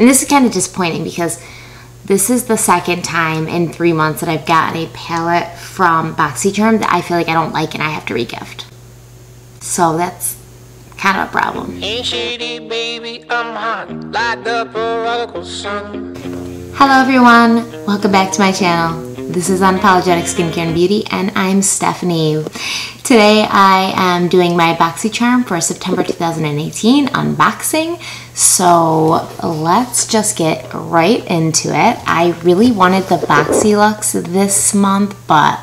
And this is kind of disappointing because this is the second time in 3 months that I've gotten a palette from Boxycharm that I feel like I don't like and I have to regift. So that's kind of a problem. Ain't shady, baby, I'm hot like the prodigal son. Hello everyone, welcome back to my channel. This is Unapologetic Skincare and Beauty, and I'm Stephanie. Today I am doing my Boxycharm for September 2018 unboxing. So let's just get right into it. I really wanted the Boxy looks this month, but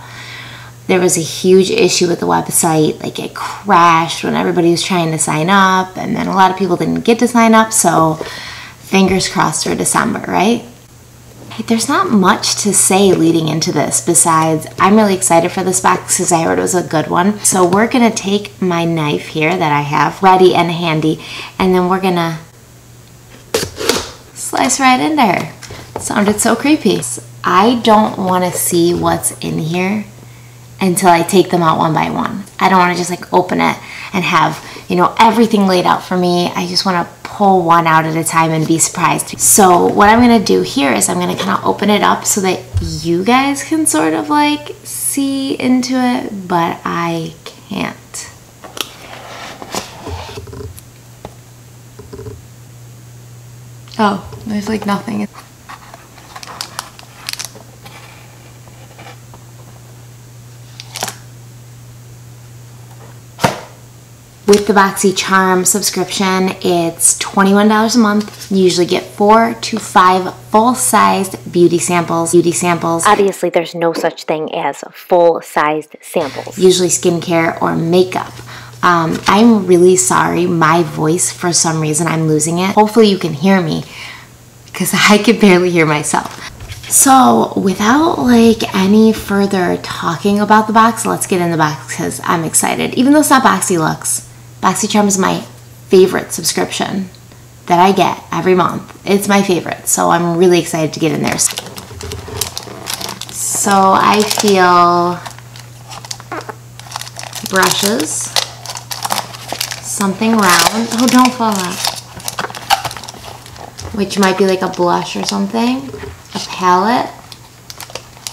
there was a huge issue with the website. Like, it crashed when everybody was trying to sign up, and then a lot of people didn't get to sign up, so fingers crossed for December, right? There's not much to say leading into this besides I'm really excited for this box because I heard it was a good one. So we're gonna take my knife here that I have ready and handy, and then we're gonna slice right in there. It sounded so creepy. I don't want to see what's in here until I take them out one by one. I don't want to just like open it and have, you know, everything laid out for me. I just want to pull one out at a time and be surprised. So what I'm going to do here is I'm going to kind of open it up so that you guys can sort of like see into it, but I can't. Oh, there's like nothing. With the Boxycharm subscription, it's $21 a month. You usually get 4 to 5 full-sized beauty samples. Obviously, there's no such thing as full-sized samples. Usually skincare or makeup. I'm really sorry. My voice, for some reason, I'm losing it. Hopefully you can hear me because I can barely hear myself. So without like any further talking about the box, let's get in the box because I'm excited. Even though it's not Boxy looks, Boxycharm is my favorite subscription that I get every month. It's my favorite, so I'm really excited to get in there. So I feel brushes, something round. Oh, don't fall out. Which might be like a blush or something. A palette.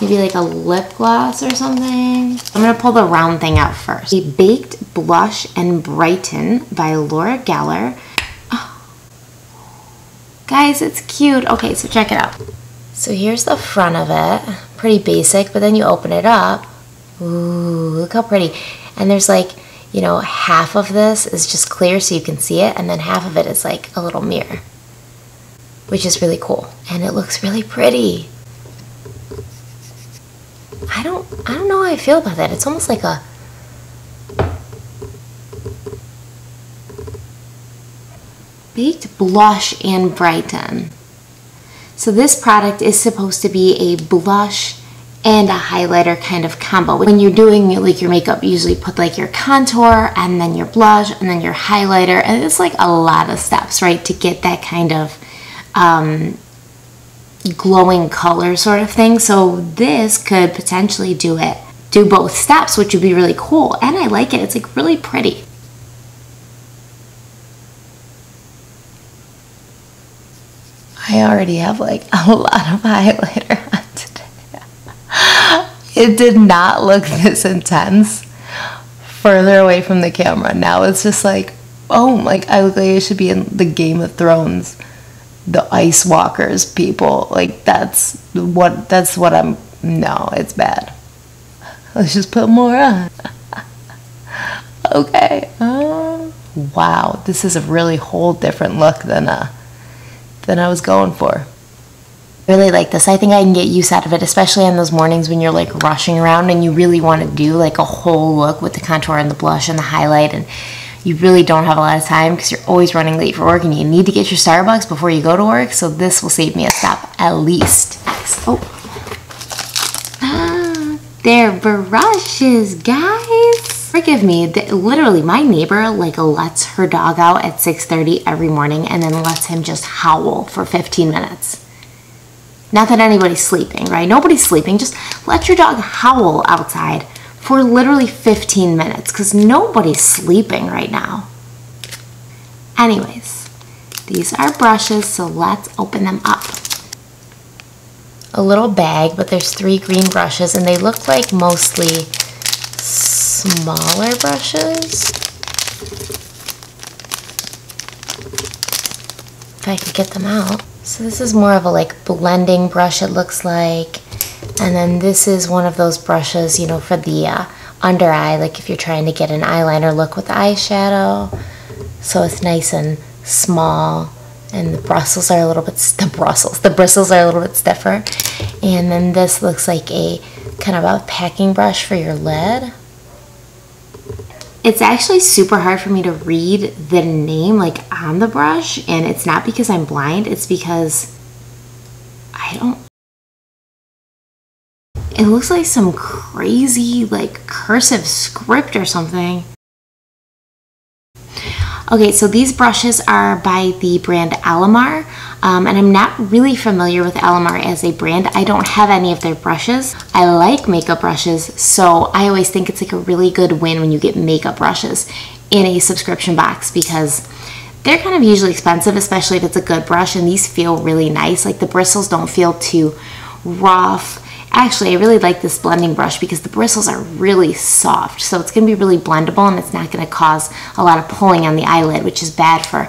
Maybe like a lip gloss or something. I'm gonna pull the round thing out first. The Baked Blush and Brighten by Laura Geller. Oh. Guys, it's cute. Okay, so check it out. So here's the front of it. Pretty basic, but then you open it up. Ooh, look how pretty. And there's like, you know, half of this is just clear so you can see it, and then half of it is like a little mirror, which is really cool. And it looks really pretty. I don't know how I feel about that. It's almost like a Baked Blush and Brighten. So this product is supposed to be a blush and a highlighter kind of combo. When you're doing like your makeup, you usually put like your contour and then your blush and then your highlighter, and it's like a lot of steps, right, to get that kind of glowing color sort of thing. So this could potentially do both steps, which would be really cool. And I like it. It's like really pretty. I already have like a lot of highlighter on today. It did not look this intense further away from the camera. Now it's just like, oh, like I look like I should be in the Game of Thrones. The Ice Walkers people, like that's what I'm, no, it's bad. Let's just put more on. Okay. Wow, this is a really whole different look than I was going for. Really like this. I think I can get use out of it, especially on those mornings when you're like rushing around and you really want to do like a whole look with the contour and the blush and the highlight, and you really don't have a lot of time because you're always running late for work and you need to get your Starbucks before you go to work. So this will save me a stop at least. Oh, they're brushes, guys. Forgive me. Literally, my neighbor like lets her dog out at 6:30 every morning and then lets him just howl for 15 minutes. Not that anybody's sleeping, right? Nobody's sleeping. Just let your dog howl outside for literally 15 minutes because nobody's sleeping right now. Anyways, These are brushes, so let's open them up. A little bag, but there's 3 green brushes, and they look like mostly smaller brushes. If I could get them out. So this is more of a like blending brush, it looks like. And then this is one of those brushes, you know, for the under eye, like if you're trying to get an eyeliner look with eyeshadow. So it's nice and small, and the bristles are a little bit, the bristles are a little bit stiffer. And then this looks like a kind of a packing brush for your lid. It's actually super hard for me to read the name like on the brush, and it's not because I'm blind, it's because it looks like some crazy like cursive script or something. Okay, so these brushes are by the brand Alamar, and I'm not really familiar with Alamar as a brand. I don't have any of their brushes. I like makeup brushes, so I always think it's like a really good win when you get makeup brushes in a subscription box, because they're kind of usually expensive, especially if it's a good brush, and these feel really nice. Like the bristles don't feel too rough. Actually, I really like this blending brush because the bristles are really soft, so it's going to be really blendable, and it's not going to cause a lot of pulling on the eyelid, which is bad for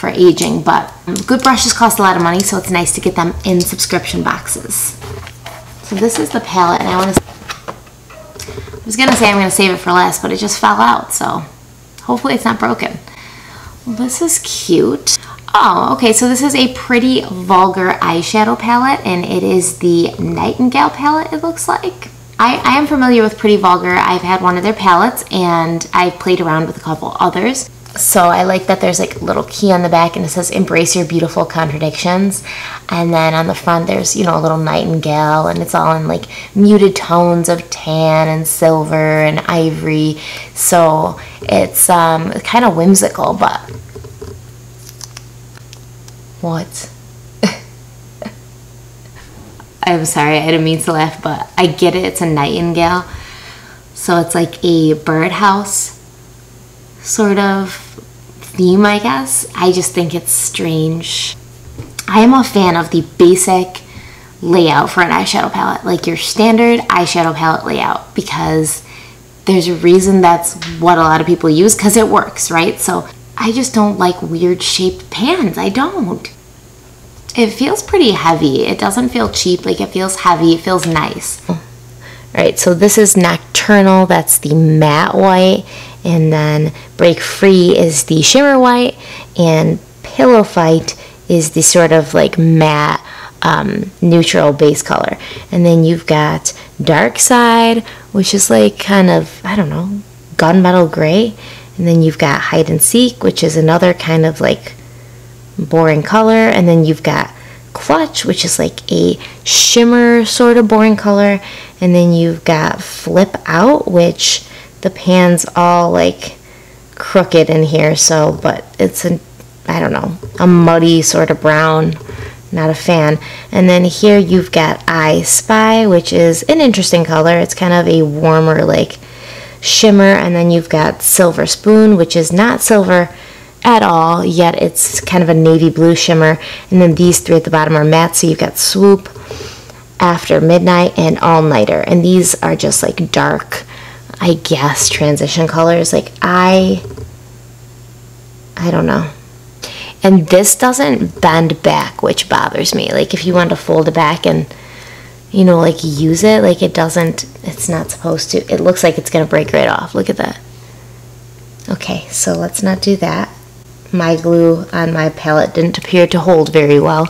aging. But good brushes cost a lot of money, so it's nice to get them in subscription boxes. So this is the palette, and I was going to say I'm going to save it for last, but it just fell out, so hopefully it's not broken. Well, this is cute. Oh, okay, so this is a Pretty Vulgar eyeshadow palette, and it is the Nightingale palette, it looks like. I am familiar with Pretty Vulgar. I've had one of their palettes, and I've played around with a couple others. So I like that there's like a little key on the back, and it says, "Embrace your beautiful contradictions." And then on the front, there's, you know, a little nightingale, and it's all in like muted tones of tan and silver and ivory. So it's kind of whimsical, but... What? I'm sorry, I didn't mean to laugh, but I get it. It's a nightingale. So it's like a birdhouse sort of theme, I guess. I just think it's strange. I am a fan of the basic layout for an eyeshadow palette, like your standard eyeshadow palette layout, because there's a reason that's what a lot of people use, because it works, right? So I just don't like weird shaped pans. I don't. It feels pretty heavy. It doesn't feel cheap. Like, it feels heavy. It feels nice. Alright, so this is Nocturnal. That's the matte white. And then Break Free is the shimmer white. And Pillow Fight is the sort of like matte neutral base color. And then you've got Dark Side, which is like kind of, I don't know, gunmetal gray. And then you've got Hide and Seek, which is another kind of like boring color. And then you've got Clutch, which is like a shimmer sort of boring color. And then you've got Flip Out, which the pan's all like crooked in here. So, but it's a, I don't know, a muddy sort of brown. Not a fan. And then here you've got I Spy, which is an interesting color. It's kind of a warmer like shimmer. And then you've got Silver Spoon, which is not silver at all, yet it's kind of a navy blue shimmer. And then these three at the bottom are matte. So you've got Swoop, After Midnight, and All Nighter. And these are just like dark, I guess, transition colors. Like I don't know. And this doesn't bend back, which bothers me. Like if you want to fold it back and, you know, like use it, like it doesn't, it's not supposed to. It looks like it's going to break right off. Look at that. Okay, so let's not do that. My glue on my palette didn't appear to hold very well.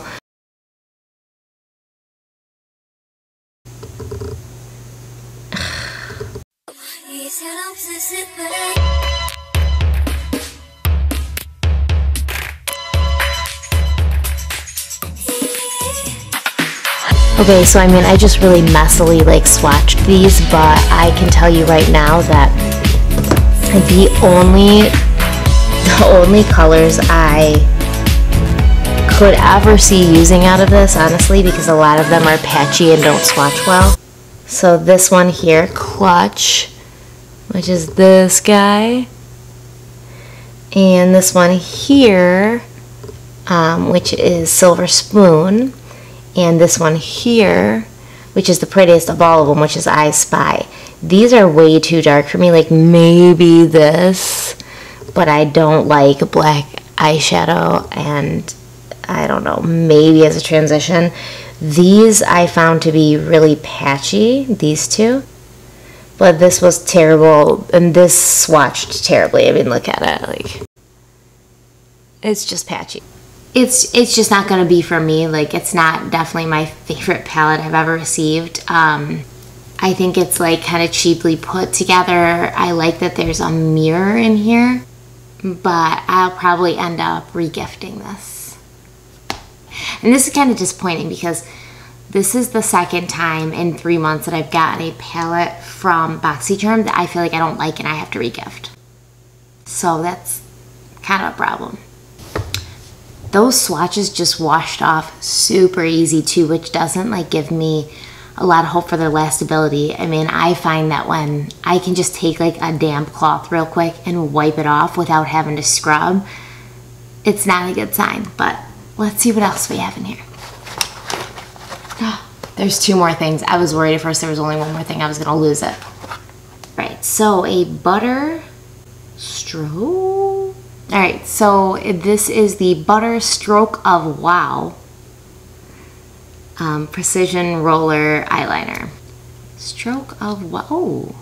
Okay, so I mean, I just really messily like swatched these, but I can tell you right now that the only colors I could ever see using out of this, honestly, because a lot of them are patchy and don't swatch well. So this one here, Clutch, which is this guy, and this one here which is Silver Spoon, and this one here, which is the prettiest of all of them, which is I Spy. These are way too dark for me, like maybe this, but I don't like black eyeshadow, and I don't know, maybe as a transition. These I found to be really patchy, these two, but this was terrible, and this swatched terribly. I mean, look at it, like, it's just patchy. It's just not gonna be for me. Like, it's not definitely my favorite palette I've ever received. I think it's like kind of cheaply put together. I like that there's a mirror in here, but I'll probably end up regifting this. And this is kind of disappointing because this is the second time in 3 months that I've gotten a palette from Boxycharm that I feel like I don't like and I have to regift. So that's kind of a problem. Those swatches just washed off super easy too, which doesn't like give me a lot of hope for their lastability. I mean, I find that when I can just take like a damp cloth real quick and wipe it off without having to scrub, it's not a good sign. But let's see what else we have in here. There's 2 more things. I was worried at first there was only 1 more thing. I was gonna lose it. Right, so a butter stroke. All right, so this is the Butter Stroke of Wow Precision Roller Eyeliner. Stroke of Wow. Oh.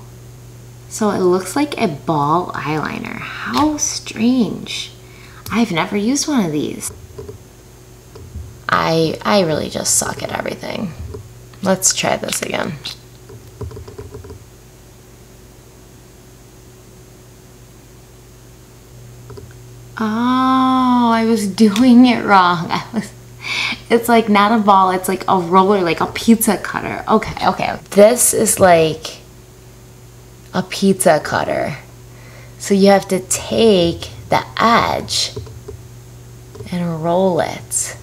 So it looks like a ball eyeliner. How strange. I've never used one of these. I really just suck at everything. Let's try this again. Oh, I was doing it wrong. It's like not a ball, it's like a roller, like a pizza cutter. Okay. This is like a pizza cutter. So you have to take the edge and roll it.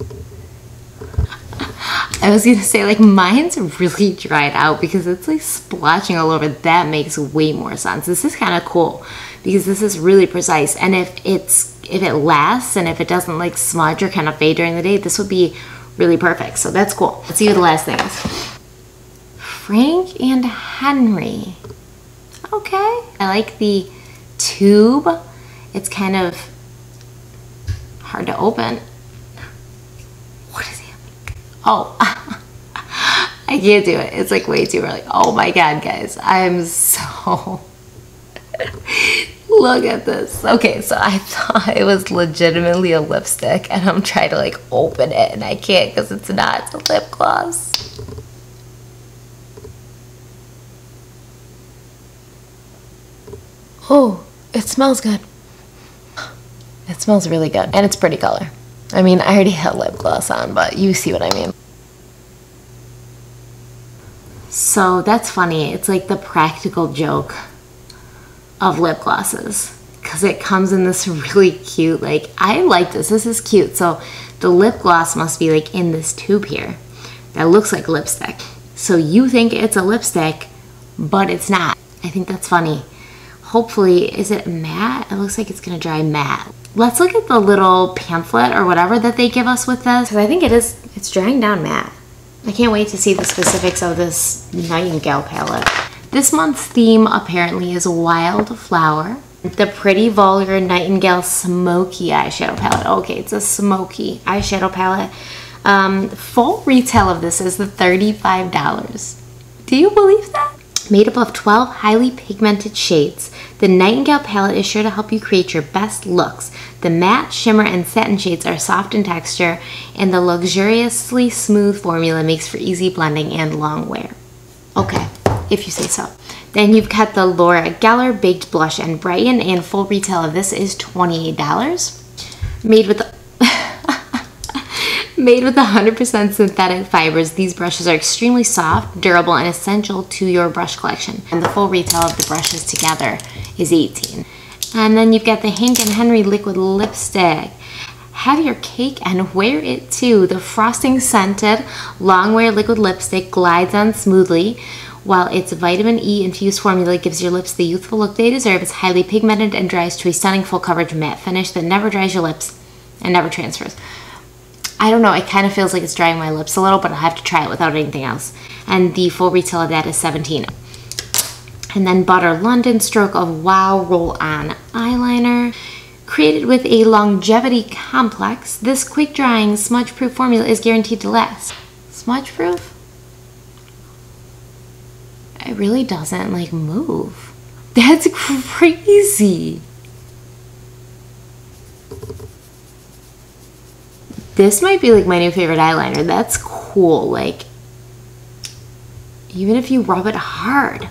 I was gonna say, like, mine's really dried out because it's like splotching all over. That makes way more sense. This is kind of cool because this is really precise, and if it lasts and if it doesn't like smudge or kind of fade during the day, this would be really perfect. So that's cool. Let's see what the last thing is. Frank and Henry. Okay, I like the tube. It's kind of hard to open. What is it? Oh, I can't do it. It's like way too early. Oh my God, guys. I'm so... Look at this. Okay, so I thought it was legitimately a lipstick and I'm trying to like open it and I can't because it's not. It's a lip gloss. Oh, it smells good. It smells really good and it's pretty color. I mean, I already had lip gloss on, but you see what I mean. So that's funny. It's like the practical joke of lip glosses because it comes in this really cute, like, I like this. This is cute. So the lip gloss must be like in this tube here that looks like lipstick. So you think it's a lipstick, but it's not. I think that's funny. Hopefully, is it matte? It looks like it's gonna dry matte. Let's look at the little pamphlet or whatever that they give us with this, because I think it's drying down matte. I can't wait to see the specifics of this Nightingale palette. This month's theme apparently is Wildflower. The Pretty Vulgar Nightingale Smoky Eyeshadow Palette. Okay, it's a smoky eyeshadow palette. Full retail of this is $35. Do you believe that? Made up of 12 highly pigmented shades, the Nightingale palette is sure to help you create your best looks. The matte, shimmer, and satin shades are soft in texture, and the luxuriously smooth formula makes for easy blending and long wear. Okay, if you say so. Then you've got the Laura Geller Baked Blush and Brighten, and full retail of this is $28. Made with 100% synthetic fibers, these brushes are extremely soft, durable, and essential to your brush collection. And the full retail of the brushes together is $18. And then you've got the Hank and Henry Liquid Lipstick. Have your cake and wear it too. The frosting scented long wear liquid lipstick glides on smoothly, while its vitamin E infused formula gives your lips the youthful look they deserve. It's highly pigmented and dries to a stunning full coverage matte finish that never dries your lips and never transfers. I don't know, it kind of feels like it's drying my lips a little, but I'll have to try it without anything else. And the full retail of that is $17. And then Butter London Stroke of Wow Roll-On Eyeliner. Created with a longevity complex, this quick-drying, smudge-proof formula is guaranteed to last. Smudge-proof? It really doesn't, like, move. That's crazy. This might be, like, my new favorite eyeliner. That's cool. Like, even if you rub it hard.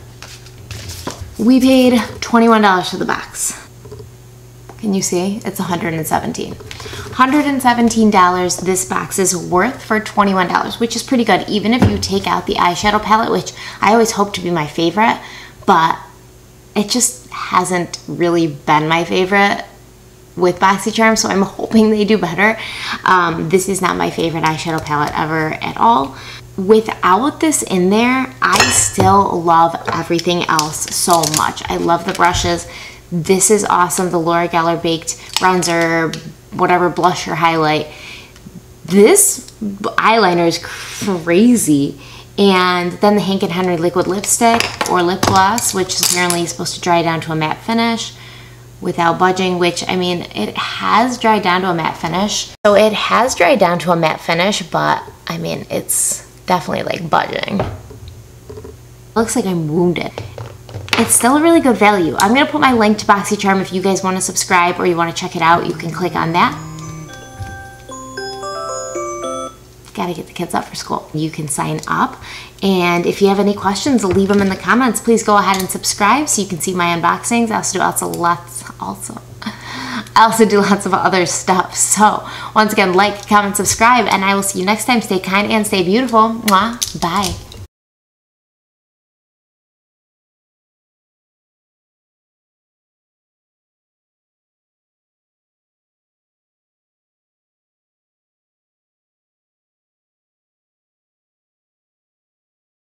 We paid $21 for the box. Can you see? It's $117. $117 this box is worth for $21, which is pretty good, even if you take out the eyeshadow palette, which I always hope to be my favorite, but it just hasn't really been my favorite with Boxycharm, so I'm hoping they do better. This is not my favorite eyeshadow palette ever at all. Without this in there, I still love everything else so much. I love the brushes. This is awesome. The Laura Geller Baked Bronzer, whatever blusher highlight. This eyeliner is crazy. And then the Hank & Henry Liquid Lipstick or Lip Gloss, which is apparently supposed to dry down to a matte finish without budging, which, I mean, it has dried down to a matte finish. So it has dried down to a matte finish, but, I mean, it's definitely, like, budging. Looks like I'm wounded. It's still a really good value. I'm going to put my link to Boxycharm if you guys want to subscribe or you want to check it out. You can click on that. Gotta get the kids up for school. You can sign up. And if you have any questions, leave them in the comments. Please go ahead and subscribe so you can see my unboxings. I also do lots of other stuff. So once again, like, comment, subscribe, and I will see you next time. Stay kind and stay beautiful. Mwah. Bye.